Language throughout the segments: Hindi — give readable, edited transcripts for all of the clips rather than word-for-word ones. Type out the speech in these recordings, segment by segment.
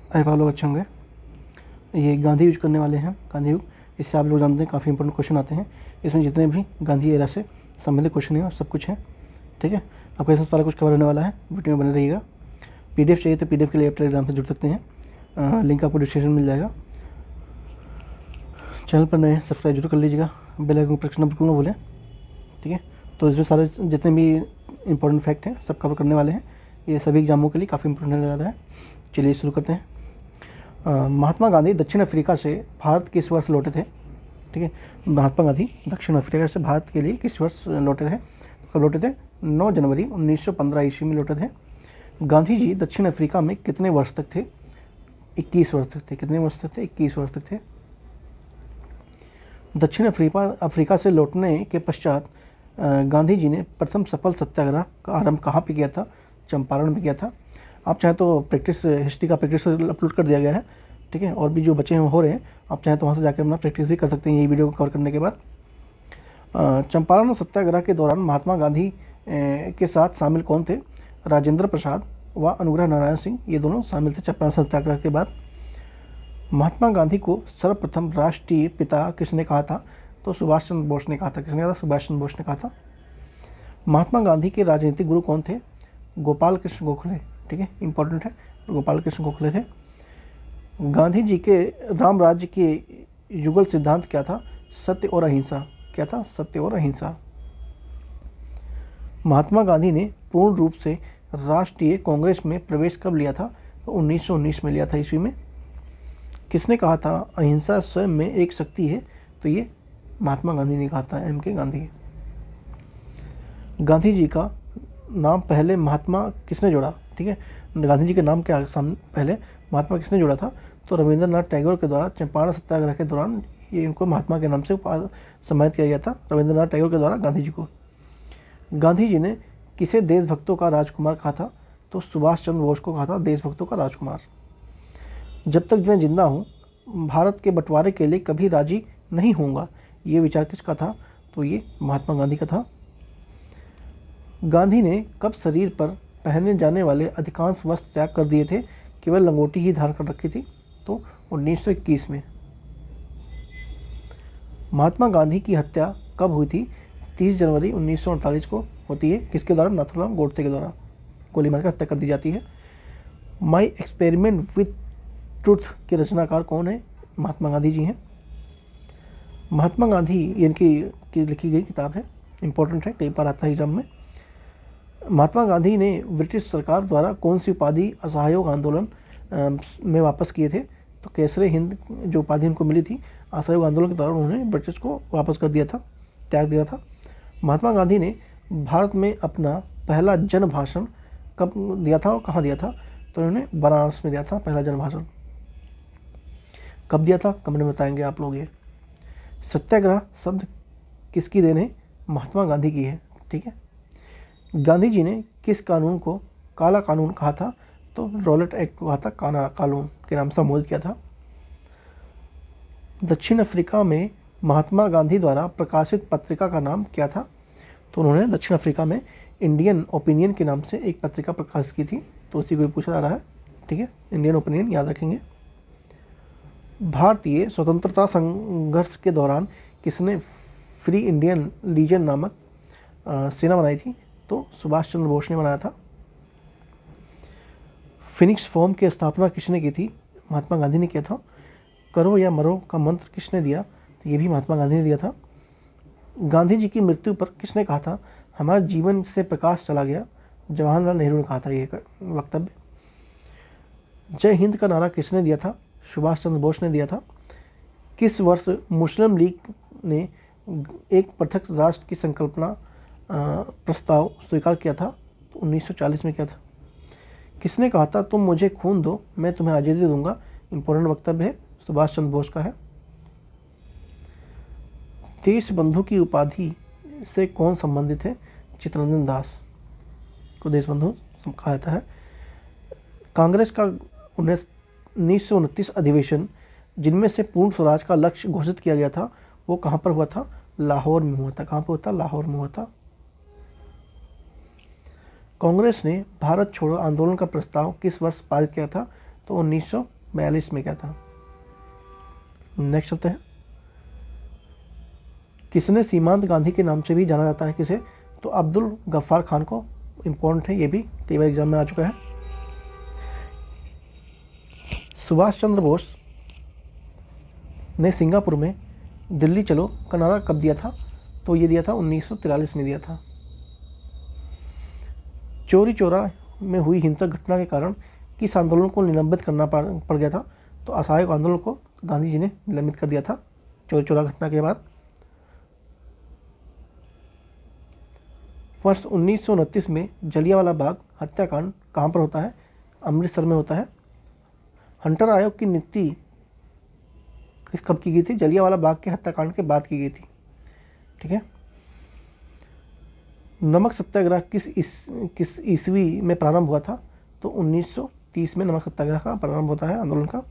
आई आप लोग अच्छे होंगे। ये गांधी यूज करने वाले हैं, गांधी युग। इससे आप लोग जानते हैं काफ़ी इंपॉर्टेंट क्वेश्चन आते हैं। इसमें जितने भी गांधी एरा से संबंधित क्वेश्चन हैं सब कुछ है, ठीक है। आपका इसमें सारा कुछ कवर होने वाला है, वीडियो में बने रहिएगा। पीडीएफ चाहिए तो पीडीएफ के लिए आप टेलीग्राम से जुड़ सकते हैं, लिंक आपको डिस्क्रिप्शन में मिल जाएगा। चैनल पर नए सब्सक्राइब जरूर कर लीजिएगा, बेल आइकन प्रेस करना बिल्कुल ना भूलें, ठीक है। तो इसमें सारे जितने भी इंपॉर्टेंट फैक्ट हैं सब कवर करने वाले हैं। ये सभी एग्जामों के लिए काफ़ी इंपॉर्टेंट होने वाला है। चलिए शुरू करते हैं। महात्मा गांधी दक्षिण अफ्रीका से भारत किस वर्ष लौटे थे, ठीक है। महात्मा गांधी दक्षिण अफ्रीका से भारत के लिए किस वर्ष लौटे थे? कब लौटे थे? 9 जनवरी 1915 ईस्वी में लौटे थे। गांधी जी दक्षिण अफ्रीका में कितने वर्ष तक थे? 21 वर्ष तक थे। कितने वर्ष तक थे? 21 वर्ष तक थे। दक्षिण अफ्रीका से लौटने के पश्चात गांधी जी ने प्रथम सफल सत्याग्रह का आरंभ कहाँ पे किया था? चंपारण में किया था। आप चाहें तो प्रैक्टिस, हिस्ट्री का प्रैक्टिस अपलोड कर दिया गया है, ठीक है। और भी जो बच्चे हो रहे हैं, आप चाहें तो वहाँ से जाकर अपना प्रैक्टिस भी कर सकते हैं, ये वीडियो को कवर करने के बाद। चंपारण सत्याग्रह के दौरान महात्मा गांधी के साथ शामिल कौन थे? राजेंद्र प्रसाद व अनुग्रह नारायण सिंह, ये दोनों शामिल थे चंपारण सत्याग्रह के बाद। महात्मा गांधी को सर्वप्रथम राष्ट्रीय पिता किसने कहा था? तो सुभाष चंद्र बोस ने कहा था। किसने कहा था? सुभाष चंद्र बोस ने कहा था। महात्मा गांधी के राजनीतिक गुरु कौन थे? गोपाल कृष्ण गोखले, ठीक है, इंपॉर्टेंट है। गोपाल कृष्ण गोखले थे। गांधी जी के राम राज्य के युगल सिद्धांत क्या था? सत्य और अहिंसा। क्या था? सत्य और अहिंसा। महात्मा गांधी ने पूर्ण रूप से राष्ट्रीय कांग्रेस में प्रवेश कब लिया था? तो 1919 में लिया था, ईस्वी में। किसने कहा था अहिंसा स्वयं में एक शक्ति है? तो ये महात्मा गांधी ने कहा था, M.K. गांधी। गांधी जी का नाम पहले महात्मा किसने जोड़ा, ठीक है। गांधी जी के नाम के पहले महात्मा किसने जोड़ा था? तो रविंद्रनाथ टैगोर के द्वारा चंपारण सत्याग्रह के दौरान ये इनको महात्मा के नाम से सम्मानित किया गया था, रविंद्रनाथ टैगोर के द्वारा गांधी जी को। गांधी जी ने किसे देशभक्तों का राजकुमार कहा था? तो सुभाष चंद्र बोस को कहा था देशभक्तों का राजकुमार। जब तक मैं जिंदा हूँ भारत के बंटवारे के लिए कभी राजी नहीं होऊंगा, ये विचार किसका था? तो ये महात्मा गांधी का था। गांधी ने कब शरीर पर पहने जाने वाले अधिकांश वस्त्र त्याग कर दिए थे? केवल लंगोटी ही धारण कर रखी थी। तो 1921 में। महात्मा गांधी की हत्या कब हुई थी? 30 जनवरी 1948 को होती है। किसके द्वारा? नाथूराम गोडसे के द्वारा गोली मार कर हत्या कर दी जाती है। माई एक्सपेरिमेंट विथ ट्रुथ के रचनाकार कौन है? महात्मा गांधी जी हैं। महात्मा गांधी इनकी लिखी गई किताब है, इंपॉर्टेंट है, कई बार आता है एग्जाम में। महात्मा गांधी ने ब्रिटिश सरकार द्वारा कौन सी उपाधि असहयोग आंदोलन में वापस किए थे? तो केसरे हिंद जो उपाधि उनको मिली थी असहयोग आंदोलन के दौरान उन्होंने ब्रिटिश को वापस कर दिया था, त्याग दिया था। महात्मा गांधी ने भारत में अपना पहला जन भाषण कब दिया था और कहाँ दिया था? तो उन्होंने बनारस में दिया था पहला जन भाषण। कब दिया था? कमेंट में बताएंगे आप लोग। ये सत्याग्रह शब्द किसकी देन है? महात्मा गांधी की है, ठीक है। गांधी जी ने किस कानून को काला कानून कहा था? तो रॉलेट एक्ट को कहा था काला कानून के नाम से संबोधित किया था। दक्षिण अफ्रीका में महात्मा गांधी द्वारा प्रकाशित पत्रिका का नाम क्या था? तो उन्होंने दक्षिण अफ्रीका में इंडियन ओपिनियन के नाम से एक पत्रिका प्रकाशित की थी, तो उसी को पूछा जा रहा है, ठीक है। इंडियन ओपिनियन याद रखेंगे। भारतीय स्वतंत्रता संघर्ष के दौरान किसने फ्री इंडियन लीजन नामक सेना बनाई थी? तो सुभाष चंद्र बोस ने बनाया था। फिनिक्स फॉर्म की स्थापना किसने की थी? महात्मा गांधी ने किया था। करो या मरो का मंत्र किसने दिया? तो ये भी महात्मा गांधी ने दिया था। गांधी जी की मृत्यु पर किसने कहा था हमारे जीवन से प्रकाश चला गया? जवाहरलाल नेहरू ने कहा था ये वक्तव्य। जय हिंद का नारा किसने दिया था? सुभाष चंद्र बोस ने दिया था। किस वर्ष मुस्लिम लीग ने एक पृथक राष्ट्र की संकल्पना प्रस्ताव स्वीकार किया था? तो 1940 में किया था। किसने कहा था तुम मुझे खून दो मैं तुम्हें आज़ादी दूंगा? इंपॉर्टेंट वक्तव्य है, सुभाष चंद्र बोस का है। देश बंधु की उपाधि से कौन संबंधित है? चित्तरंजन दास को देश बंधु कहा जाता है। कांग्रेस का 1929 अधिवेशन जिनमें से पूर्ण स्वराज का लक्ष्य घोषित किया गया था वो कहाँ पर हुआ था? लाहौर में हुआ था। कहाँ पर हुआ था? लाहौर में हुआ था। कांग्रेस ने भारत छोड़ो आंदोलन का प्रस्ताव किस वर्ष पारित किया था? तो 1942 में किया था। नेक्स्ट चलते हैं, किसने सीमांत गांधी के नाम से भी जाना जाता है किसे? तो अब्दुल गफ्फार खान को। इम्पोर्टेंट है, ये भी कई बार एग्जाम में आ चुका है। सुभाष चंद्र बोस ने सिंगापुर में दिल्ली चलो का नारा कब दिया था? तो ये दिया था 1943 में दिया था। चौरी चौरा में हुई हिंसक घटना के कारण किस आंदोलन को निलंबित करना पड़ गया था? तो असहयोग आंदोलन को गांधी जी ने निलंबित कर दिया था चौरी चौरा घटना के बाद। वर्ष 1929 में जलियांवाला बाग हत्याकांड कहाँ पर होता है? अमृतसर में होता है। हंटर आयोग की नियुक्ति कब की गई थी? जलियांवाला बाग के हत्याकांड के बाद की गई थी। ठीक है। नमक सत्याग्रह किस ईस्वी में प्रारंभ हुआ था? तो 1930 में नमक सत्याग्रह का प्रारंभ होता है आंदोलन का।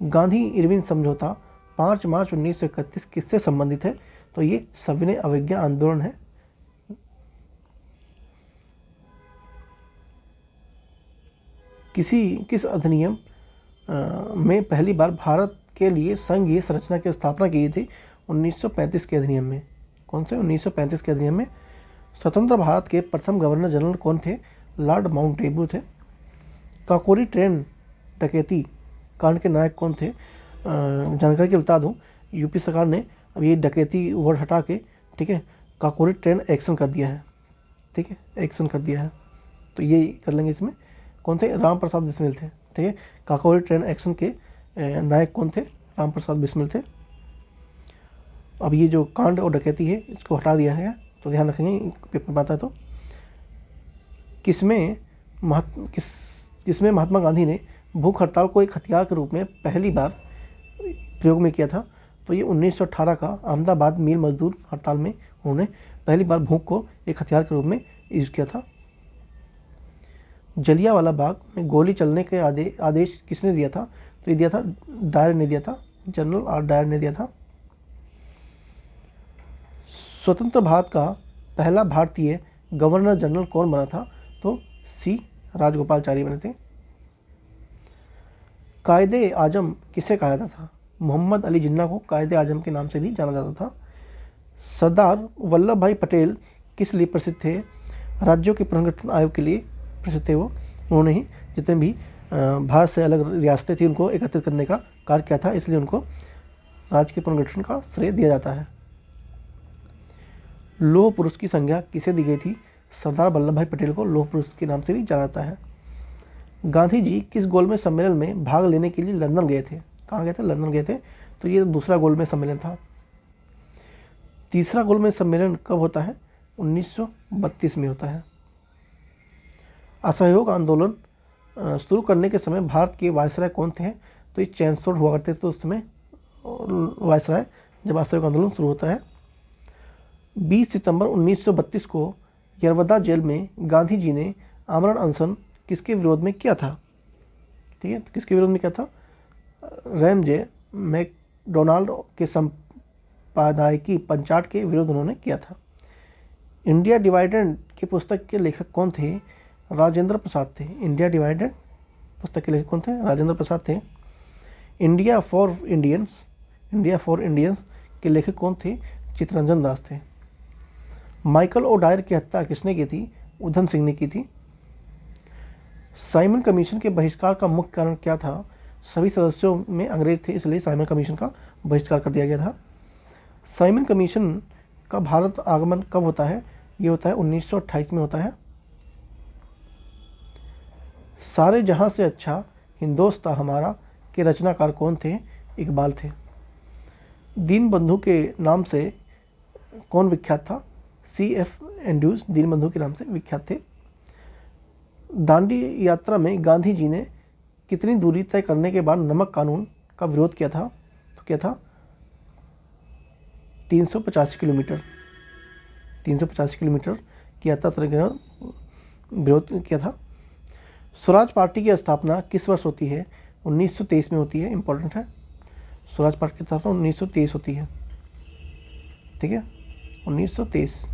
गांधी इरविन समझौता 5 मार्च 1931 किससे संबंधित है? तो ये सविनय अवज्ञा आंदोलन है। किस अधिनियम में पहली बार भारत के लिए संघीय संरचना की स्थापना की गई थी? 1935 के अधिनियम में। कौन से? 1935 के अधिनियम में। स्वतंत्र भारत के प्रथम गवर्नर जनरल कौन थे? लॉर्ड माउंटेबू थे। काकोरी ट्रेन डकैती कांड के नायक कौन थे? जानकारी के बता दूं, यूपी सरकार ने अब ये डकैती वर्ड हटा के, ठीक है, काकोरी ट्रेन एक्शन कर दिया है। ठीक है, एक्शन कर दिया है, तो ये कर लेंगे। इसमें कौन थे? राम प्रसाद बिस्मिल थे। ठीक है, काकोरी ट्रेन एक्शन के नायक कौन थे? राम प्रसाद बिस्मिल थे। अब ये जो कांड और डकैती है इसको हटा दिया है, तो ध्यान रखेंगे पेपर में आता है। तो किसमें महात्मा गांधी ने भूख हड़ताल को एक हथियार के रूप में पहली बार प्रयोग में किया था? तो ये 1918 का अहमदाबाद मिल मजदूर हड़ताल में उन्होंने पहली बार भूख को एक हथियार के रूप में यूज किया था। जलियांवाला बाग में गोली चलने के आदेश किसने दिया था? तो ये दिया था डायर ने दिया था, जनरल आर डायर ने दिया था। स्वतंत्र भारत का पहला भारतीय गवर्नर जनरल कौन बना था? तो सी राजगोपालचारी बने थे। कायदे आजम किसे कहा जाता था? मोहम्मद अली जिन्ना को कायदे आजम के नाम से भी जाना जाता था। सरदार वल्लभ भाई पटेल किस लिए प्रसिद्ध थे? राज्यों के पुनर्गठन आयोग के लिए प्रसिद्ध थे वो। उन्होंने ही जितने भी भारत से अलग रियासतें थी उनको एकत्रित करने का कार्य किया था, इसलिए उनको राज्य के पुनर्गठन का श्रेय दिया जाता है। लौह पुरुष की संज्ञा किसे दी गई थी? सरदार वल्लभ भाई पटेल को लौह पुरुष के नाम से भी जाना जाता है। गांधी जी किस गोलमेज सम्मेलन में भाग लेने के लिए लंदन गए थे? कहाँ गए थे? लंदन गए थे। तो ये दूसरा गोलमेज सम्मेलन था। तीसरा गोलमेज सम्मेलन कब होता है? 1932 में होता है। असहयोग आंदोलन शुरू करने के समय भारत के वायसराय कौन थे? तो ये चैंसलर हुआ करते थे उस समय वायसराय, जब असहयोग आंदोलन शुरू होता है। 20 सितंबर 1932 को यरवदा जेल में गांधी जी ने आमरण अनशन किसके विरोध में किया था? ठीक है, तो किसके विरोध में किया था? रैमजे मैकडोनाल्ड के संपादकीय पंचाट के विरोध उन्होंने किया था। इंडिया डिवाइडेड की पुस्तक के लेखक कौन थे? राजेंद्र प्रसाद थे। इंडिया डिवाइडेड पुस्तक के लेखक कौन थे? राजेंद्र प्रसाद थे। इंडिया फॉर इंडियंस के लेखक कौन थे? चित्तरंजन दास थे। माइकल ओडायर की हत्या किसने की थी? उधम सिंह ने की थी। साइमन कमीशन के बहिष्कार का मुख्य कारण क्या था? सभी सदस्यों में अंग्रेज थे, इसलिए साइमन कमीशन का बहिष्कार कर दिया गया था। साइमन कमीशन का भारत आगमन कब होता है? ये होता है 1928 में होता है। सारे जहां से अच्छा हिंदोस्तां हमारा के रचनाकार कौन थे? इकबाल थे। दीन बंधु के नाम से कौन विख्यात था? C.F. एंड्रूज दीन बंधु के नाम से विख्यात थे। दांडी यात्रा में गांधी जी ने कितनी दूरी तय करने के बाद नमक कानून का विरोध किया था? तो क्या था? 350 किलोमीटर। 350 किलोमीटर की यात्रा तय करने विरोध किया था। स्वराज पार्टी की स्थापना किस वर्ष होती है? 1923 में होती है। इंपॉर्टेंट है, स्वराज पार्टी की स्थापना 1923 होती है। ठीक है, 1923।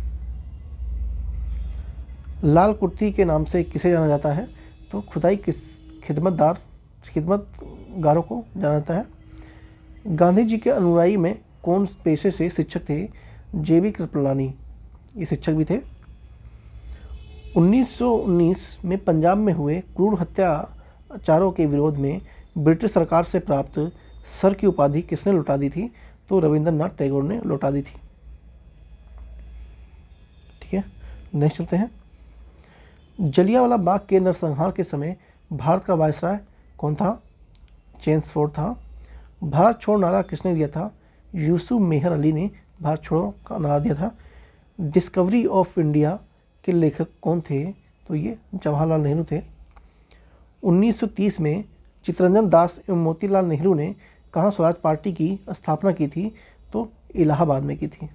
लाल कुर्ती के नाम से किसे जाना जाता है? तो खुदाई खिदमत गारों को जाना जाता है। गांधी जी के अनुयायी में कौन पेशे से शिक्षक थे? जेबी कृपलानी, ये शिक्षक भी थे। 1919 में पंजाब में हुए क्रूर हत्याचारों के विरोध में ब्रिटिश सरकार से प्राप्त सर की उपाधि किसने लौटा दी थी? तो रविंद्रनाथ टैगोर ने लौटा दी थी। ठीक है, नेक्स्ट चलते हैं। जलियांवाला बाग के नरसंहार के समय भारत का वायसराय कौन था? चेम्सफोर्ड था। भारत छोड़ो नारा किसने दिया था? यूसुफ मेहर अली ने भारत छोड़ो का नारा दिया था। डिस्कवरी ऑफ इंडिया के लेखक कौन थे? तो ये जवाहरलाल नेहरू थे। 1930 में चित्तरंजन दास एवं मोतीलाल नेहरू ने कहाँ स्वराज पार्टी की स्थापना की थी? तो इलाहाबाद में की थी।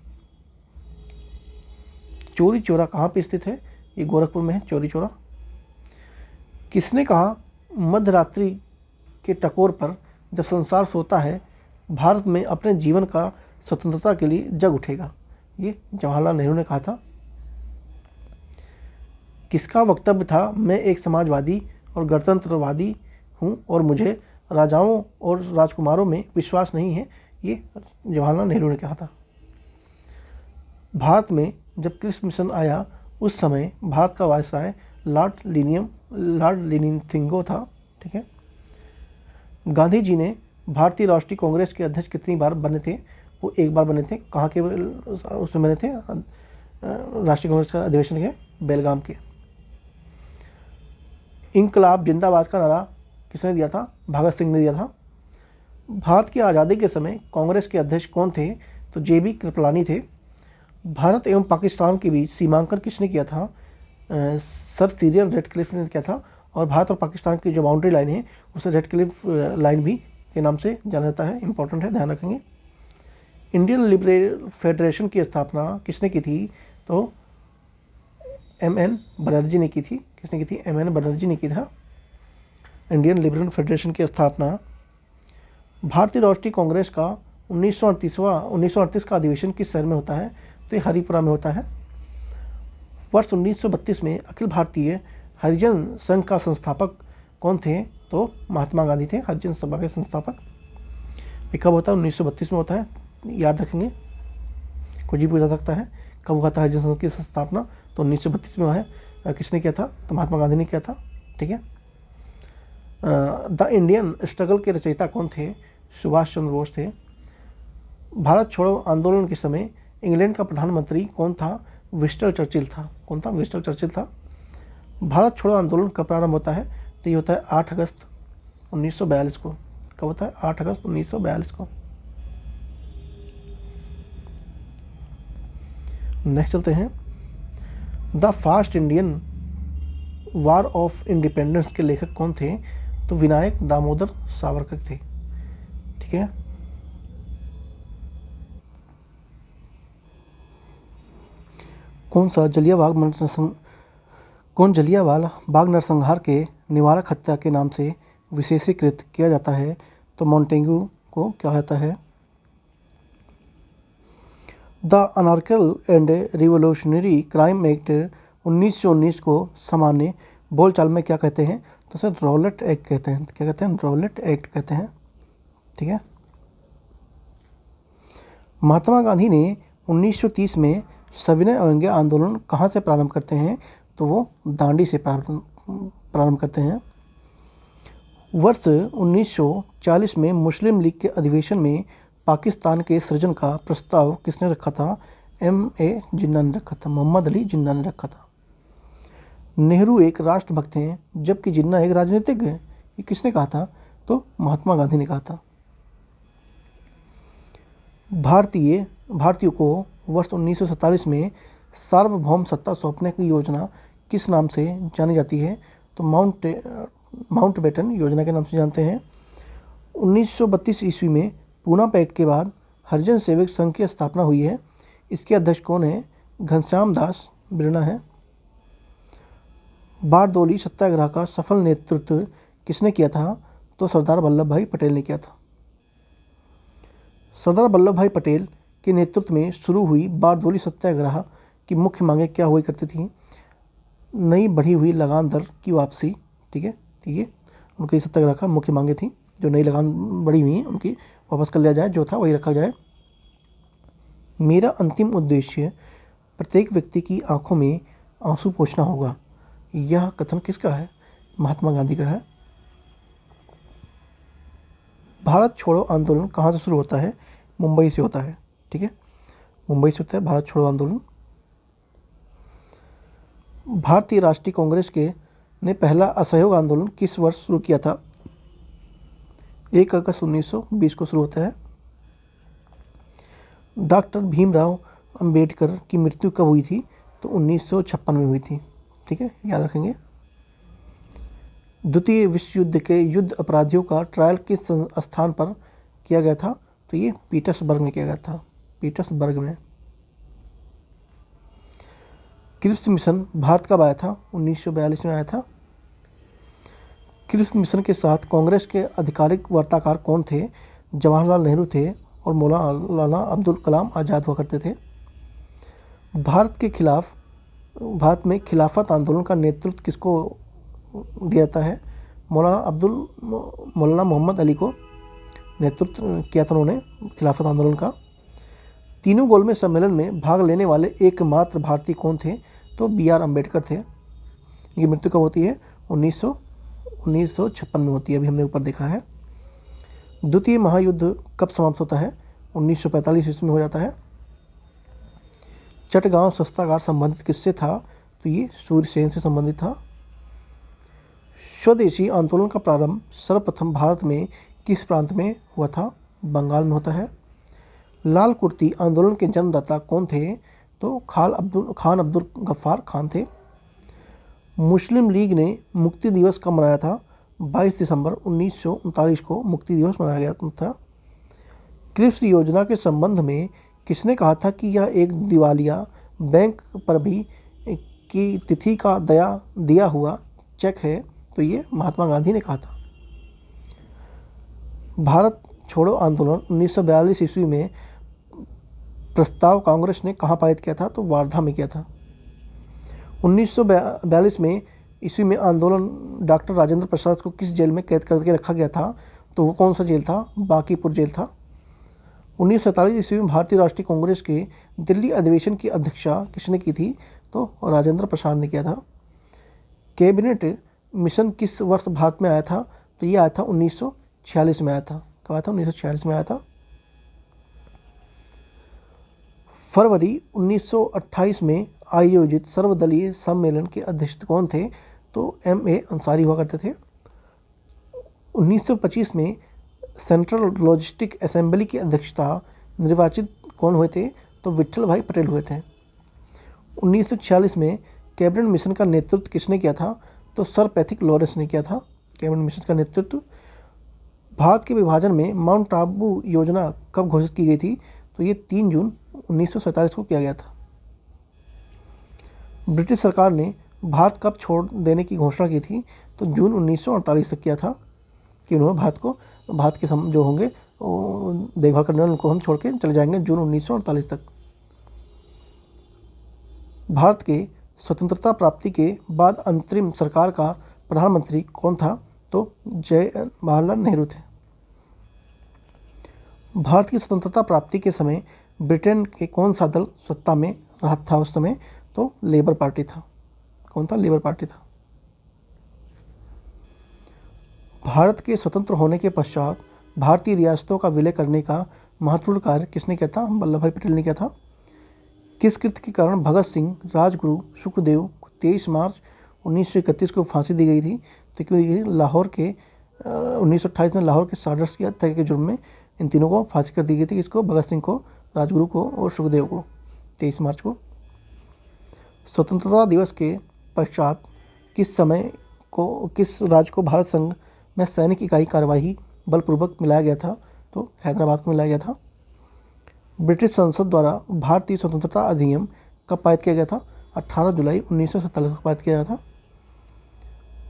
चौरी चौरा कहाँ पे स्थित है? ये गोरखपुर में है चौरी चौरा। किसने कहा मध्यरात्रि के टकोर पर जब संसार सोता है भारत में अपने जीवन का स्वतंत्रता के लिए जग उठेगा? ये जवाहरलाल नेहरू ने कहा था। किसका वक्तव्य था मैं एक समाजवादी और गणतंत्रवादी हूँ और मुझे राजाओं और राजकुमारों में विश्वास नहीं है? ये जवाहरलाल नेहरू ने कहा था। भारत में जब क्रिस मिशन आया उस समय भारत का वायसराय लॉर्ड लिनिथिंगो था। ठीक है। गांधी जी ने भारतीय राष्ट्रीय कांग्रेस के अध्यक्ष कितनी बार बने थे? वो एक बार बने थे। कहाँ के उसमें बने थे? राष्ट्रीय कांग्रेस का अधिवेशन के बेलगाम के। इंकलाब जिंदाबाद का नारा किसने दिया था? भगत सिंह ने दिया था। भारत की आज़ादी के समय कांग्रेस के अध्यक्ष कौन थे? तो जेबी कृपलानी थे। भारत एवं पाकिस्तान के बीच सीमांकन किसने किया था? सर सीरियल रेडक्लिफ ने किया था। और भारत और पाकिस्तान की जो बाउंड्री लाइन है उसे रेडक्लिफ लाइन भी के नाम से जाना जाता है। इंपॉर्टेंट है, ध्यान रखेंगे। इंडियन लिबरल फेडरेशन की स्थापना किसने की थी? तो एम.एन. बनर्जी ने की थी। किसने की थी? एम.एन. बनर्जी ने की था इंडियन लिबरल फेडरेशन की स्थापना। भारतीय राष्ट्रीय कांग्रेस का 1938 का अधिवेशन किस शहर में होता है? तो ये हरिपुरा में होता है। वर्ष 1932 में अखिल भारतीय हरिजन संघ का संस्थापक कौन थे? तो महात्मा गांधी थे हरिजन सभा के संस्थापक। ये कब होता है? 1932 में होता है, याद रखेंगे, कुछ भी पूछा सकता है। कब हुआ था हरिजन संघ की स्थापना? तो 1932 में हुआ है। किसने किया था? तो महात्मा गांधी ने किया था। ठीक है। द इंडियन स्ट्रगल के रचयिता कौन थे? सुभाष चंद्र बोस थे। भारत छोड़ो आंदोलन के समय इंग्लैंड का प्रधानमंत्री कौन था? विंस्टन चर्चिल था। कौन था? विंस्टन चर्चिल था। भारत छोड़ो आंदोलन कब प्रारंभ होता है? तो ये होता है 8 अगस्त 1942 को। कब होता है? 8 अगस्त 1942 को। नेक्स्ट चलते हैं। The fast Indian war of independence के लेखक कौन थे? तो विनायक दामोदर सावरकर थे। ठीक है। कौन जलियांवाला बाग नरसंहार के निवारक हत्या के नाम से विशेषीकृत किया जाता है? तो मॉन्टेग्यू को क्या कहता है? The anarchical and revolutionary crime act 1919 को सामान्य बोलचाल में क्या कहते हैं? तो सर रॉलेट एक्ट कहते हैं। क्या कहते हैं? रॉलेट एक्ट कहते हैं। ठीक है। महात्मा गांधी ने 1930 में सविनय अवज्ञा आंदोलन कहाँ से प्रारंभ करते हैं? तो वो दांडी से प्रारंभ करते हैं। वर्ष 1940 में मुस्लिम लीग के अधिवेशन में पाकिस्तान के सृजन का प्रस्ताव किसने रखा था? M.A. जिन्ना ने रखा था। मोहम्मद अली जिन्ना ने रखा था। नेहरू एक राष्ट्रभक्त हैं जबकि जिन्ना एक राजनीतिज्ञ है, ये किसने कहा था? तो महात्मा गांधी ने कहा था। भारतीयों को वर्ष 1947 में सार्वभौम सत्ता सौंपने की योजना किस नाम से जानी जाती है? तो माउंटबेटन योजना के नाम से जानते हैं। 1932 ईस्वी में पूना पैक्ट के बाद हरिजन सेवक संघ की स्थापना हुई है। इसके अध्यक्ष कौन है? घनश्याम दास बिरला है। बारदोली सत्याग्रह का सफल नेतृत्व किसने किया था? तो सरदार वल्लभ भाई पटेल ने किया था। सरदार वल्लभ भाई पटेल के नेतृत्व में शुरू हुई बारदोली सत्याग्रह की मुख्य मांगें क्या हुई करती थी? नई बढ़ी हुई लगान दर की वापसी, ठीक है, उनकी सत्याग्रह का मुख्य मांगे थी, जो नई लगान बढ़ी हुई हैं उनकी वापस कर लिया जाए, जो था वही रखा जाए। मेरा अंतिम उद्देश्य प्रत्येक व्यक्ति की आंखों में आंसू पोंछना होगा। यह कथन किसका है? महात्मा गांधी का है। भारत छोड़ो आंदोलन कहाँ से शुरू होता है? मुंबई से होता है। ठीक है, मुंबई से होता है भारत छोड़ो आंदोलन। भारतीय राष्ट्रीय कांग्रेस के ने पहला असहयोग आंदोलन किस वर्ष शुरू किया था? 1 अगस्त 1920 को शुरू होता है। डॉक्टर भीमराव अंबेडकर की मृत्यु कब हुई थी? तो 1956 में हुई थी। ठीक है, याद रखेंगे। द्वितीय विश्व युद्ध के युद्ध अपराधियों का ट्रायल किस स्थान पर किया गया था? तो ये पीटर्सबर्ग में किया गया था, पीटर्सबर्ग में। क्रिप्स मिशन भारत कब आया था? 1942 में आया था। क्रिप्स मिशन के साथ कांग्रेस के आधिकारिक वार्ताकार कौन थे? जवाहरलाल नेहरू थे और मौलाना अब्दुल कलाम आज़ाद हुआ करते थे। भारत में खिलाफत आंदोलन का नेतृत्व किसको दिया जाता है? मौलाना मोहम्मद अली को नेतृत्व किया था उन्होंने खिलाफत आंदोलन का। तीनों गोलमेज सम्मेलन में भाग लेने वाले एकमात्र भारतीय कौन थे? तो B.R. अम्बेडकर थे। ये मृत्यु कब होती है? 1956 में होती है, अभी हमने ऊपर देखा है। द्वितीय महायुद्ध कब समाप्त होता है? 1945 ईस्वी में हो जाता है। चटगांव शस्त्रागार संबंधित किससे था? तो ये सूर्यसेन से संबंधित था। स्वदेशी आंदोलन का प्रारंभ सर्वप्रथम भारत में किस प्रांत में हुआ था? बंगाल में होता है। लाल कुर्ती आंदोलन के जन्मदाता कौन थे? तो खान अब्दुल गफ्फार खान थे। मुस्लिम लीग ने मुक्ति दिवस कब मनाया था? 22 दिसंबर 1939 को मुक्ति दिवस मनाया गया था। क्रिप्स योजना के संबंध में किसने कहा था कि यह एक दिवालिया बैंक पर भी की तिथि का दिया हुआ चेक है? तो ये महात्मा गांधी ने कहा था। भारत छोड़ो आंदोलन 1942 ईस्वी में प्रस्ताव कांग्रेस ने कहाँ पारित किया था? तो वार्धा में किया था। 1942 में ईस्वी में आंदोलन डॉक्टर राजेंद्र प्रसाद को किस जेल में कैद करके रखा गया था? तो वो कौन सा जेल था? बांकीपुर जेल था। 1947 ईस्वी में भारतीय राष्ट्रीय कांग्रेस के दिल्ली अधिवेशन की अध्यक्षता किसने की थी? तो राजेंद्र प्रसाद ने किया था। कैबिनेट मिशन किस वर्ष भारत में आया था? तो ये आया था 1946 में आया था। कब आया था? 1946 में आया था। फरवरी 1928 में आयोजित सर्वदलीय सम्मेलन के अध्यक्ष कौन थे? तो M.A. अंसारी हुआ करते थे। 1925 में सेंट्रल लॉजिस्टिक असेंबली की अध्यक्षता निर्वाचित कौन हुए थे? तो विट्ठल भाई पटेल हुए थे। 1946 में कैबिनेट मिशन का नेतृत्व किसने किया था? तो सर पैथिक लॉरेंस ने किया था कैबिनेट मिशन का नेतृत्व। भारत के विभाजन में माउंट आबू योजना कब घोषित की गई थी? तो ये 3 जून 1947 को किया गया था। ब्रिटिश सरकार ने भारत कब छोड़ देने की घोषणा की थी? तो जून 1948 तक किया था कि उन्होंने भारत के जो होंगे देखभाल करने वाले उनको हम छोड़ के चले जाएंगे, जून 1948 तक। भारत के स्वतंत्रता प्राप्ति के बाद अंतरिम सरकार का प्रधानमंत्री कौन था? तो जवाहरलाल नेहरू थे। भारत की स्वतंत्रता प्राप्ति के समय ब्रिटेन के कौन सा दल सत्ता में रहा था उस समय? तो लेबर पार्टी था। कौन था? लेबर पार्टी था। भारत के स्वतंत्र होने के पश्चात भारतीय रियासतों का विलय करने का महत्वपूर्ण कार्य किसने किया था? वल्लभ भाई पटेल ने किया था। किस कृत्य के कारण भगत सिंह, राजगुरु, सुखदेव को 23 मार्च 1931 को फांसी दी गई थी? तो क्योंकि लाहौर के 1928 में लाहौर के साड़र्स की हत्या के जुर्म में इन तीनों को फांसी कर दी गई थी। इसको भगत सिंह को, राजगुरु को और सुखदेव को 23 मार्च को। स्वतंत्रता दिवस के पश्चात किस राज्य को भारत संघ में सैनिक इकाई कार्यवाही बलपूर्वक मिलाया गया था? तो हैदराबाद को मिलाया गया था। ब्रिटिश संसद द्वारा भारतीय स्वतंत्रता अधिनियम कब पारित किया गया था? 18 जुलाई 1947 को पारित किया गया था।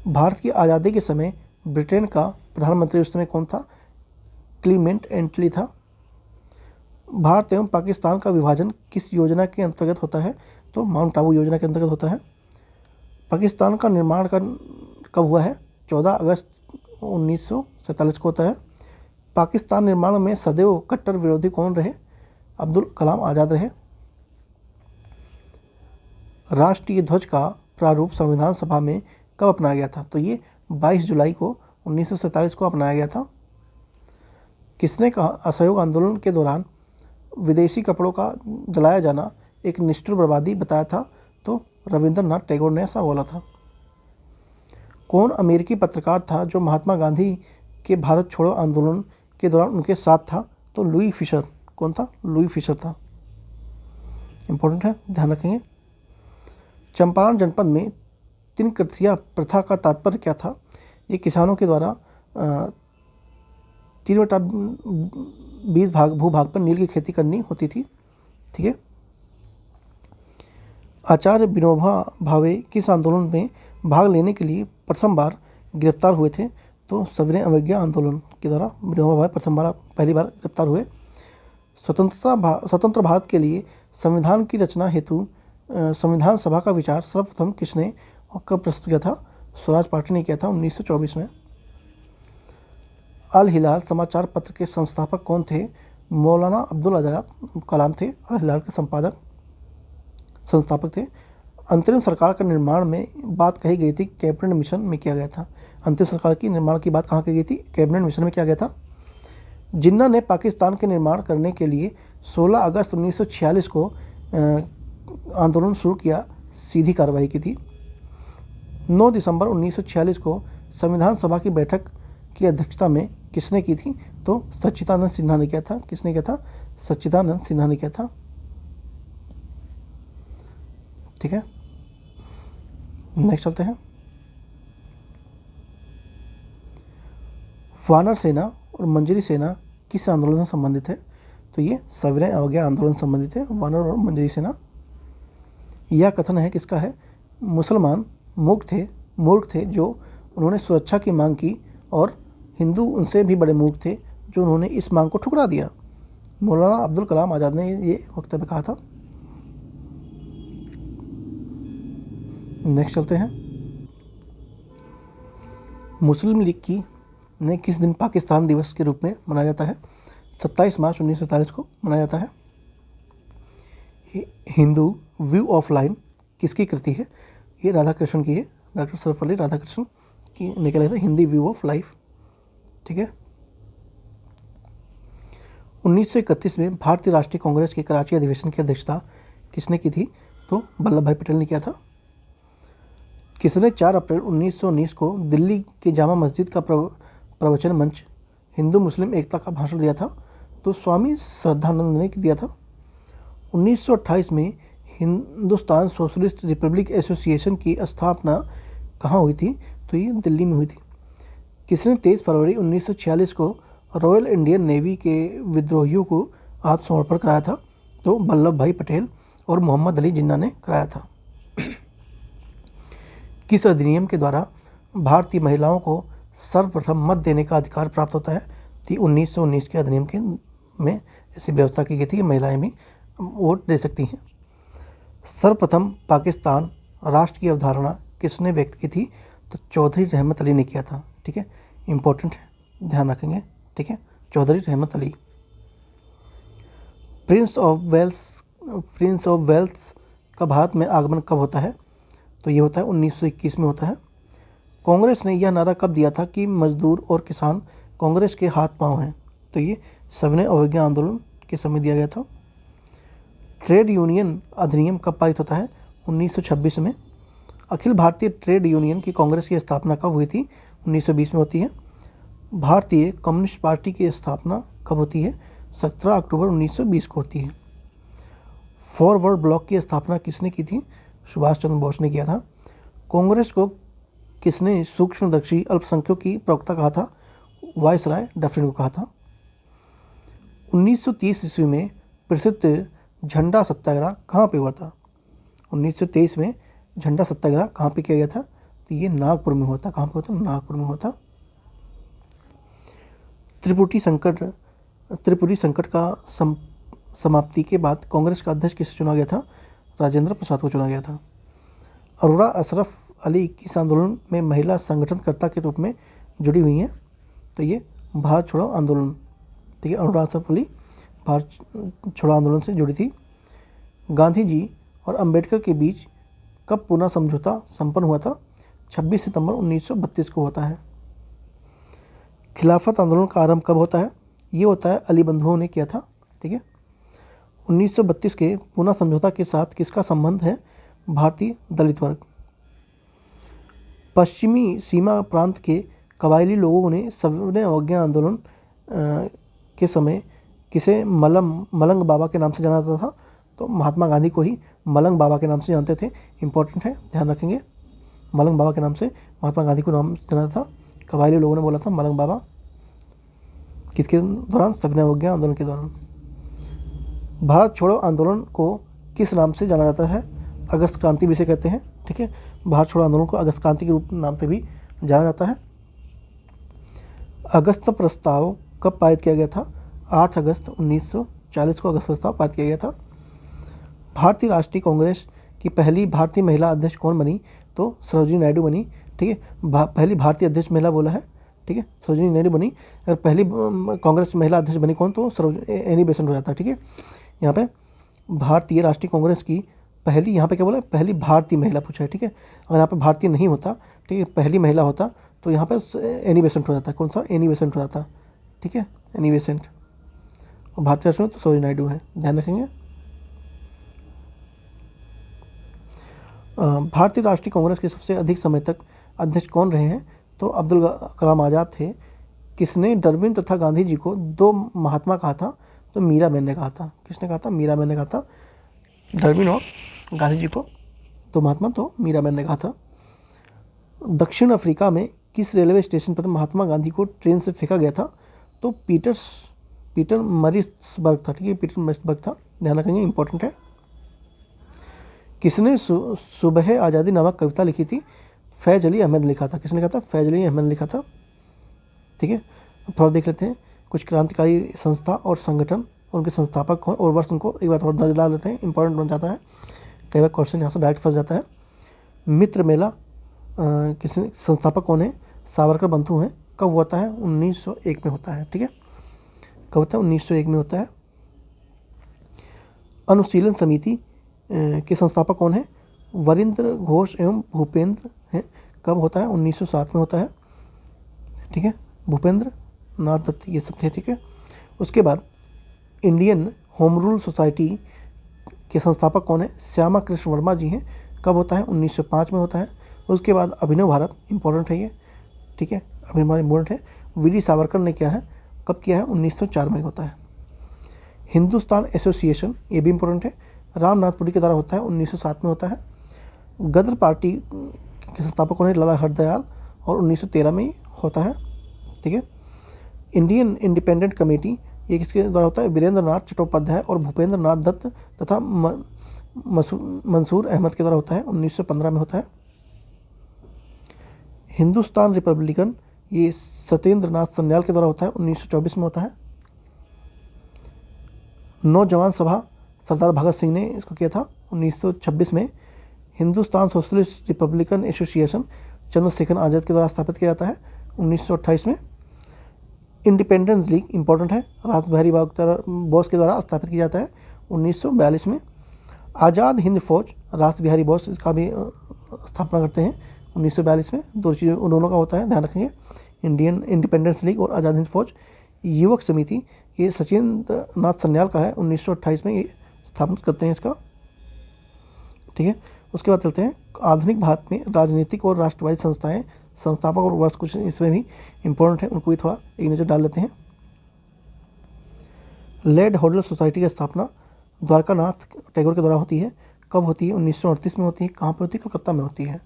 भारत की आज़ादी के समय ब्रिटेन का प्रधानमंत्री उस समय कौन था? क्लीमेंट एटली था। भारत एवं पाकिस्तान का विभाजन किस योजना के अंतर्गत होता है? तो माउंट आबू योजना के अंतर्गत होता है। पाकिस्तान का निर्माण कब हुआ है? 14 अगस्त 1947 को होता है। पाकिस्तान निर्माण में सदैव कट्टर विरोधी कौन रहे? अब्दुल कलाम आज़ाद रहे। राष्ट्रीय ध्वज का प्रारूप संविधान सभा में कब अपनाया गया था? तो ये 22 जुलाई को 1947 को अपनाया गया था। किसने कहा असहयोग आंदोलन के दौरान विदेशी कपड़ों का जलाया जाना एक निष्ठुर बर्बादी बताया था? तो रविंद्रनाथ टैगोर ने ऐसा बोला था। कौन अमेरिकी पत्रकार था जो महात्मा गांधी के भारत छोड़ो आंदोलन के दौरान उनके साथ था? तो लुई फिशर। कौन था? लुई फिशर था। इंपॉर्टेंट है, ध्यान रखेंगे। चंपारण जनपद में तीन कृतिया प्रथा का तात्पर्य क्या था? ये किसानों के द्वारा 3/20 भूभाग पर नील की खेती करनी होती थी। ठीक है। आचार्य विनोबा भावे किस आंदोलन में भाग लेने के लिए प्रथम बार गिरफ्तार हुए थे? तो सविनय अवज्ञा आंदोलन के द्वारा विनोबा भावे पहली बार गिरफ्तार हुए। स्वतंत्र भारत के लिए संविधान की रचना हेतु संविधान सभा का विचार सर्वप्रथम किसने और कब प्रस्तुत किया था? स्वराज पार्टी ने किया था 1924 में। अल हिलाल समाचार पत्र के संस्थापक कौन थे? मौलाना अब्दुल आज़ाद कलाम थे अल हिलाल के संस्थापक थे। अंतरिम सरकार का निर्माण में बात कही गई थी, कैबिनेट मिशन में किया गया था। अंतरिम सरकार की निर्माण की बात कहाँ कही गई थी? कैबिनेट मिशन में किया गया था। जिन्ना ने पाकिस्तान के निर्माण करने के लिए 16 अगस्त 1946 को आंदोलन शुरू किया, सीधी कार्रवाई की थी। 9 दिसंबर 1946 को संविधान सभा की बैठक की अध्यक्षता में किसने की थी? तो सच्चिदानंद सिन्हा ने किया था। किसने किया था? सच्चिदानंद सिन्हा ने किया था। ठीक है, नेक्स्ट चलते हैं। वानर सेना और मंजरी सेना किस आंदोलन से संबंधित है? तो ये सविनय अवज्ञा आंदोलन से संबंधित है, वानर और मंजरी सेना। यह कथन है किसका है? मुसलमान मूर्ख थे जो उन्होंने सुरक्षा की मांग की और हिंदू उनसे भी बड़े मूर्ख थे जो उन्होंने इस मांग को ठुकरा दिया। मौलाना अब्दुल कलाम आज़ाद ने ये वक्तव्य कहा था। नेक्स्ट चलते हैं। मुस्लिम लीग की ने किस दिन पाकिस्तान दिवस के रूप में मनाया जाता है? 27 मार्च 1947 को मनाया जाता है। हिंदू व्यू ऑफ लाइन किसकी कृति है? ये राधा कृष्ण की है, डॉक्टर सर्वपल्ली राधाकृष्णन की निकला था हिंदी व्यू ऑफ लाइफ। ठीक है। 1931 में भारतीय राष्ट्रीय कांग्रेस के कराची अधिवेशन की अध्यक्षता किसने की थी? तो वल्लभ भाई पटेल ने किया था। किसने 4 अप्रैल 1919 को दिल्ली के जामा मस्जिद का प्रवचन मंच हिंदू मुस्लिम एकता का भाषण दिया था? तो स्वामी श्रद्धानंद ने दिया था। 1928 में हिंदुस्तान सोशलिस्ट रिपब्लिक एसोसिएशन की स्थापना कहाँ हुई थी? तो ये दिल्ली में हुई थी। किसने 23 फरवरी 1946 को रॉयल इंडियन नेवी के विद्रोहियों को आत्मसमर्पण कराया था? तो वल्लभ भाई पटेल और मोहम्मद अली जिन्ना ने कराया था। किस अधिनियम के द्वारा भारतीय महिलाओं को सर्वप्रथम मत देने का अधिकार प्राप्त होता है? 1919 के अधिनियम के में ऐसी व्यवस्था की गई थी कि महिलाएं भी वोट दे सकती हैं। सर्वप्रथम पाकिस्तान राष्ट्र की अवधारणा किसने व्यक्त की थी? तो चौधरी रहमत अली ने किया था। ठीक है, इंपॉर्टेंट है, ध्यान रखेंगे। ठीक है, चौधरी रहमत अली। प्रिंस ऑफ वेल्स का भारत में आगमन कब होता है? तो ये होता है 1921 में होता है। कांग्रेस ने यह नारा कब दिया था कि मजदूर और किसान कांग्रेस के हाथ पांव हैं? तो ये सविनय अवज्ञा आंदोलन के समय दिया गया था। ट्रेड यूनियन अधिनियम कब पारित होता है? 1926 में। अखिल भारतीय ट्रेड यूनियन की कांग्रेस की स्थापना कब हुई थी? 1920 में होती है। भारतीय कम्युनिस्ट पार्टी की स्थापना कब होती है? 17 अक्टूबर 1920 को होती है। फॉरवर्ड ब्लॉक की स्थापना किसने की थी? सुभाष चंद्र बोस ने किया था। कांग्रेस को किसने सूक्ष्मदर्शी अल्पसंख्यकों की प्रवक्ता कहा था? वायसराय डफरिन को कहा था। 1930 ईस्वी में प्रसिद्ध झंडा सत्याग्रह कहाँ पे हुआ था? 1923 में झंडा सत्याग्रह कहाँ पे किया गया था? तो ये नागपुर में हुआ था। कहाँ पे होता? नागपुर में हुआ था। त्रिपुरी संकट का समाप्ति के बाद कांग्रेस का अध्यक्ष किसे चुना गया था? राजेंद्र प्रसाद को चुना गया था। अरोड़ा अशरफ अली किस आंदोलन में महिला संगठनकर्ता के रूप में जुड़ी हुई हैं। तो ये भारत छोड़ो आंदोलन, ठीक है, अरुणा सफली भारत छोड़ो आंदोलन से जुड़ी थी। गांधी जी और अंबेडकर के बीच कब पुनः समझौता संपन्न हुआ था? 26 सितंबर 1932 को होता है। खिलाफत आंदोलन का आरंभ कब होता है? ये होता है अली बंधुओं ने किया था, ठीक है। 1932 के पुनः समझौता के साथ किसका संबंध है? भारतीय दलित वर्ग। पश्चिमी सीमा प्रांत के कबायली लोगों ने सविनय अवज्ञा आंदोलन के समय किसे मलंग बाबा के नाम से जाना जाता था? तो महात्मा गांधी को ही मलंग बाबा के नाम से जानते थे। इंपॉर्टेंट है, ध्यान रखेंगे। मलंग बाबा के नाम से महात्मा गांधी को नाम जाना था। कबायली लोगों ने बोला था मलंग बाबा। किसके दौरान? सविनय अवज्ञा आंदोलन के दौरान। भारत छोड़ो आंदोलन को किस नाम से जाना जाता है? अगस्त क्रांति भी इसे कहते हैं, ठीक है। भारत छोड़ो आंदोलन को अगस्त क्रांति के रूप नाम से भी जाना जाता है। अगस्त प्रस्ताव कब पारित किया गया था? 8 अगस्त 1940 को अगस्त प्रस्ताव पारित किया गया था। भारतीय राष्ट्रीय कांग्रेस की पहली भारतीय महिला अध्यक्ष कौन बनी? तो सरोजिनी नायडू बनी, ठीक है। पहली भारतीय अध्यक्ष महिला बोला है, ठीक है, सरोजिनी नायडू बनी। अगर पहली कांग्रेस महिला अध्यक्ष बनी कौन? तो एनी बेसेंट हो जाता है, ठीक है। यहाँ पे भारतीय राष्ट्रीय कांग्रेस की पहली, यहाँ पे क्या बोला? पहली भारतीय महिला पूछा है, ठीक है। अगर यहाँ पे भारतीय नहीं होता, ठीक है, पहली महिला होता तो यहाँ पे एनी बेसेंट हो जाता है। कौन सा? एनी बेसेंट हो जाता, ठीक है, एनी बेसेंट। और भारतीय राष्ट्रीय तो सरोजिनी नायडू है, ध्यान रखेंगे। भारतीय राष्ट्रीय कांग्रेस के सबसे अधिक समय तक अध्यक्ष कौन रहे हैं? तो अब्दुल कलाम आज़ाद थे। किसने डार्विन तथा गांधी जी को दो महात्मा कहा था? तो मीराबेन ने कहा था। किसने कहा था? मीराबेन ने कहा था। डार्विन और गांधी जी को दो महात्मा तो मीराबेन ने कहा था। दक्षिण अफ्रीका में किस रेलवे स्टेशन पर महात्मा गांधी को ट्रेन से फेंका गया था? तो पीटर मरिसबर्ग था, ठीक है, पीटर मरिसबर्ग था, ध्यान रखेंगे, इंपॉर्टेंट है। किसने सुबह आज़ादी नामक कविता लिखी थी? फैज अली अहमद लिखा था। किसने कहा था? फैज अली अहमद ने लिखा था, ठीक है। थोड़ा देख लेते हैं कुछ क्रांतिकारी संस्था और संगठन, उनके संस्थापक कौन और वर्ष, उनको एक बार थोड़ा नजर डाल लेते हैं, इंपॉर्टेंट बन जाता है। कई बार क्वेश्चन यहाँ से डायरेक्ट फंस जाता है। मित्र मेला किसी संस्थापक कौन है? सावरकर बंधु हैं। कब होता है? 1901 में होता है, ठीक है। कब होता है? 1901 में होता है। अनुशीलन समिति के संस्थापक कौन है? वरिंद्र घोष एवं भूपेंद्र हैं। कब होता है? 1907 में होता है, ठीक है। भूपेंद्र नाथ दत्त ये सब थे, ठीक है। उसके बाद इंडियन होम रूल सोसाइटी के संस्थापक कौन है? श्यामा कृष्ण वर्मा जी हैं। कब होता है? 1905 में होता है। उसके बाद अभिनव भारत, इंपॉर्टेंट है ये, ठीक है, अभिनव भारत इंपॉर्टेंट है। वी डी सावरकर ने किया है। कब किया है? 1904 में होता है। हिंदुस्तान एसोसिएशन, ये भी इंपॉर्टेंट है, रामनाथपुरी के द्वारा होता है, 1907 में होता है। गदर पार्टी के संस्थापक कौन है? लाला हरदयाल, और 1913 में होता है, ठीक है। इंडियन इंडिपेंडेंट कमेटी, ये किसके द्वारा होता है? वीरेंद्र नाथ चट्टोपाध्याय और भूपेंद्र नाथ दत्त तथा मंसूर अहमद के द्वारा होता है, 1915 में होता है। हिंदुस्तान रिपब्लिकन, ये सत्येंद्र नाथ सन्याल के द्वारा होता है, 1924 में होता है। नौजवान सभा, सरदार भगत सिंह ने इसको किया था 1926 में। Hindustan socialist republican association Chandrashekhar Azad के द्वारा स्थापित किया जाता है 1928 में। इंडिपेंडेंस लीग, इंपॉर्टेंट है, रास बिहारी बोस के द्वारा स्थापित किया जाता है 1942 में। आज़ाद हिंद फौज, रास बिहारी बोस इसका भी स्थापना करते हैं 1942 में। दो चीज़ें उन दोनों का होता है, ध्यान रखेंगे, इंडियन इंडिपेंडेंस लीग और आज़ाद हिंद फौज। युवक समिति, ये सचिंद्र नाथ सन्याल का है, 1928 में ये स्थापित करते हैं इसका, ठीक है। उसके बाद चलते हैं आधुनिक भारत में राजनीतिक और राष्ट्रवादी संस्थाएं, संस्थापक और वर्ष कुछ इसमें भी इंपॉर्टेंट है, उनको भी थोड़ा एक नज़र डाल लेते हैं। लेड होडल सोसाइटी की स्थापना द्वारकानाथ टैगोर के द्वारा होती है। कब होती है? 1938 में होती है। कहाँ पे होती है? कलकत्ता में होती है।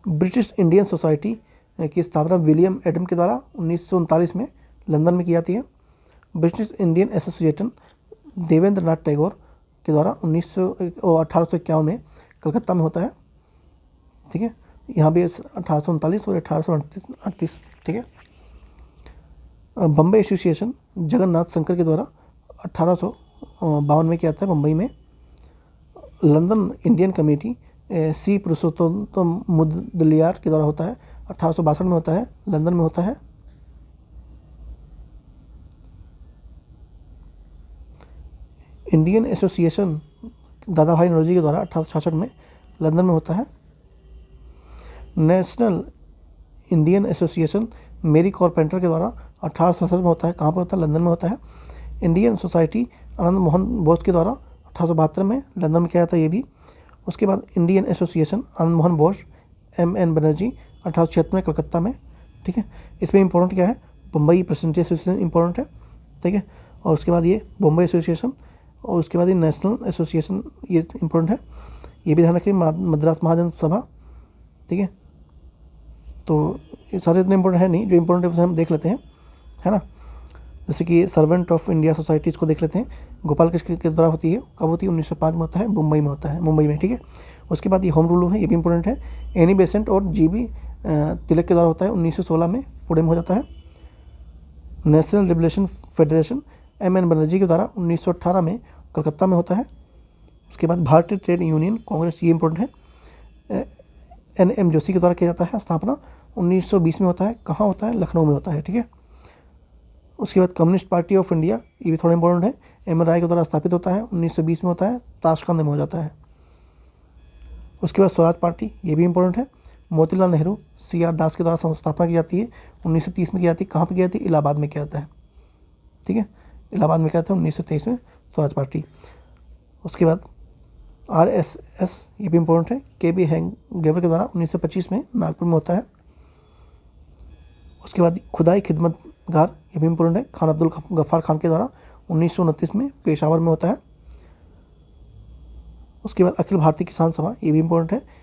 ब्रिटिश इंडियन सोसाइटी की स्थापना विलियम एडम के द्वारा 1939 में लंदन में की जाती है। British Indian association Devendra Nath Tagore के द्वारा 1851 में कलकत्ता में होता है, ठीक है। यहाँ भी 1839 और 1838, ठीक है। बम्बई एसोसिएशन जगन्नाथ शंकर के द्वारा 1852 में किया था बम्बई में। लंदन इंडियन कमेटी सी पुरुषोत्तम मुदलियार के द्वारा होता है, 1862 में होता है, लंदन में होता है। इंडियन एसोसिएशन दादा भाई नौरोजी के द्वारा 1866 में लंदन में होता है। नेशनल इंडियन एसोसिएशन मेरी कॉरपेंटर के द्वारा 1867 में होता है। कहाँ पर होता है? लंदन में होता है। इंडियन सोसाइटी आनंद मोहन बोस के द्वारा 1872 में लंदन में किया जाता है ये भी। उसके बाद Indian association Anand Mohan Bose M.N. Banerjee 1876 में कलकत्ता में। ठीक है, इसमें इंपॉर्टेंट क्या है? बम्बई प्रेसिडेंसी एसोसिएशन इंपॉर्टेंट है। ठीक है, और उसके बाद ये बम्बई एसोसिएशन, और उसके बाद ये नेशनल एसोसिएशन, ये इंपॉर्टेंट है। ये भी ध्यान रखिए, मद्रास महाजन सभा। ठीक है, तो ये सारे इतने इंपॉर्टेंट है नहीं, जो इंपॉर्टेंट है उसे हम देख लेते हैं, है ना। जैसे कि सर्वेंट ऑफ इंडिया सोसाइटी, इसको देख लेते हैं। गोपाल कृष्ण के द्वारा होती है, कब होती है? 1905 में होता है, मुंबई में होता है, मुंबई में। ठीक है, उसके बाद ये होम रूल है, ये भी इंपॉर्टेंट है। एनी बेसेंट और GB तिलक के द्वारा होता है, 1916 में पुणे में हो जाता है। National liberation federation M.N. Banerjee के द्वारा 1918 में कलकत्ता में होता है। उसके बाद भारतीय ट्रेड यूनियन कांग्रेस, ये इंपॉर्टेंट है, N.M. जोशी के द्वारा किया जाता है स्थापना, 1920 में होता है। कहाँ होता है? लखनऊ में होता है। ठीक है, उसके बाद कम्युनिस्ट पार्टी ऑफ इंडिया, ये भी थोड़ा इंपॉर्टेंट है, M.N. राय के द्वारा स्थापित होता है, 1920 में होता है, ताशकंद में हो जाता है। उसके बाद स्वराज पार्टी, ये भी इंपॉर्टेंट है, मोतीलाल नेहरू C.R. दास के द्वारा स्थापना की जाती है, 1930 में की जाती है। कहाँ पर की जाती है? इलाहाबाद में किया जाता है। ठीक है, इलाहाबाद में क्या था? 1923 में स्वराज पार्टी। उसके बाद RSS, ये भी इंपॉर्टेंट है, KB हैंगेवर के द्वारा 1925 में नागपुर में होता है। उसके बाद खुदाई खिदमतगार, ये भी इंपॉर्टेंट है, खान अब्दुल गफ्फार खान के द्वारा 1929 में पेशावर में होता है। उसके बाद अखिल भारतीय किसान सभा, ये भी इंपॉर्टेंट है,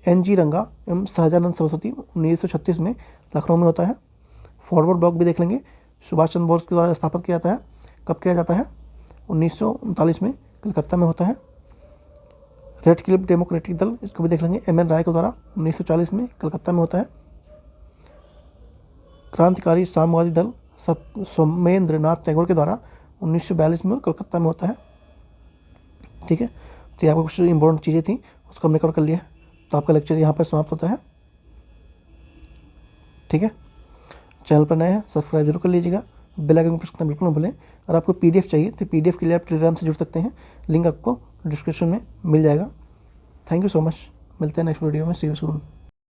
NG रंगा एवं सहजानंद सरस्वती, 1936 में लखनऊ में होता है। फॉरवर्ड ब्लॉक भी देख लेंगे, सुभाष चंद्र बोस के द्वारा स्थापित किया जाता है। कब किया जाता है? 1939 में कलकत्ता में होता है। रेड क्लिफ डेमोक्रेटिक दल, इसको भी देख लेंगे, M.N. राय के द्वारा 1940 में कलकत्ता में होता है। क्रांतिकारी साम्यवादी दल सोमेंद्र नाथ टैगोर के द्वारा 1942 में कलकत्ता में होता है। ठीक है, तो ये आपको कुछ इंपॉर्टेंट चीज़ें थी, उसको हमने कवर कर लिया है। तो आपका लेक्चर यहाँ पर समाप्त होता है। ठीक है, चैनल पर नए हैं सब्सक्राइब जरूर कर लीजिएगा, बेल आइकन को प्रेस करना बिल्कुल न भूलें। और आपको PDF चाहिए तो PDF के लिए आप टेलीग्राम से जुड़ सकते हैं, लिंक आपको डिस्क्रिप्शन में मिल जाएगा। थैंक यू सो मच, मिलते हैं नेक्स्ट वीडियो में, सी यू सून।